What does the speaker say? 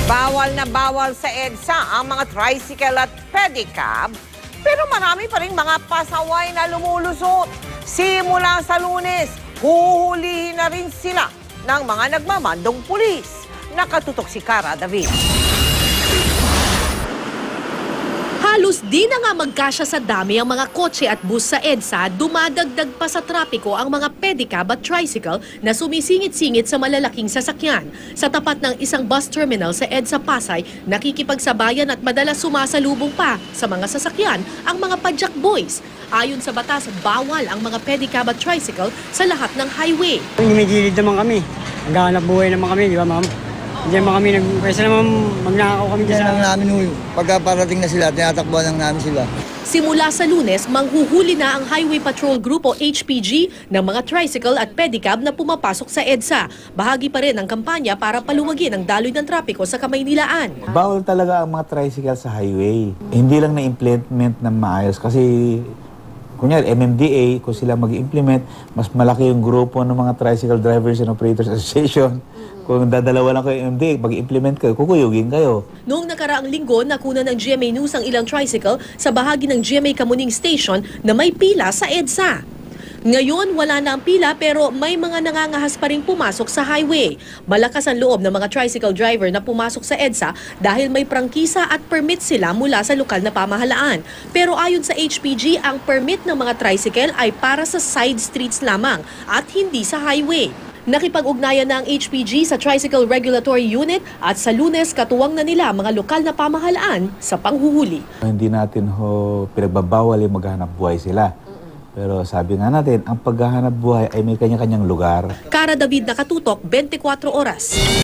Bawal na bawal sa EDSA ang mga tricycle at pedicab, pero marami pa rin mga pasaway na lumulusot. Simula sa Lunes, huhulihin na rin sila ng mga nagmamandong pulis. Nakatutok si Cara David. Halos di na nga magkasya sa dami ang mga kotse at bus sa EDSA, dumadagdag pa sa trapiko ang mga pedicab at tricycle na sumisingit-singit sa malalaking sasakyan. Sa tapat ng isang bus terminal sa EDSA Pasay, nakikipagsabayan at madalas sumasalubong pa sa mga sasakyan ang mga padyak boys. Ayon sa batas, bawal ang mga pedicab at tricycle sa lahat ng highway. Gumigilid naman kami. Naghahanap buhay naman kami, di ba ma'am? Hindi naman kami, kaysa naman magnakaw kami Yan sa... ang namin huy. Pagka parating na sila, tinatakbuhan lang namin sila. Simula sa Lunes, manghuhuli na ang Highway Patrol Group o HPG ng mga tricycle at pedicab na pumapasok sa EDSA. Bahagi pa rin ang kampanya para paluwagin ang daloy ng trapiko sa Kamaynilaan. Bawal talaga ang mga tricycle sa highway. Hindi lang na-implement ng maayos kasi kunyari MMDA, kung sila mag-implement, mas malaki yung grupo ng mga Tricycle Drivers and Operators Association. Kung dadalawa lang kayo MMDA, mag-implement kayo, kukuyugin kayo. Noong nakaraang linggo, nakuna ng GMA News ang ilang tricycle sa bahagi ng GMA Kamuning Station na may pila sa EDSA. Ngayon, wala na ang pila pero may mga nangangahas pa rin pumasok sa highway. Malakas ang loob ng mga tricycle driver na pumasok sa EDSA dahil may prangkisa at permit sila mula sa lokal na pamahalaan. Pero ayon sa HPG, ang permit ng mga tricycle ay para sa side streets lamang at hindi sa highway. Nakipag-ugnayan na ang HPG sa Tricycle Regulatory Unit at sa Lunes katuwang na nila mga lokal na pamahalaan sa panghuhuli. Hindi natin pinagbabawal yung maghanap buhay sila. Pero sabi nga natin, ang paghahanap buhay ay may kanya-kanyang lugar. Cara David, Nakatutok, 24 Oras.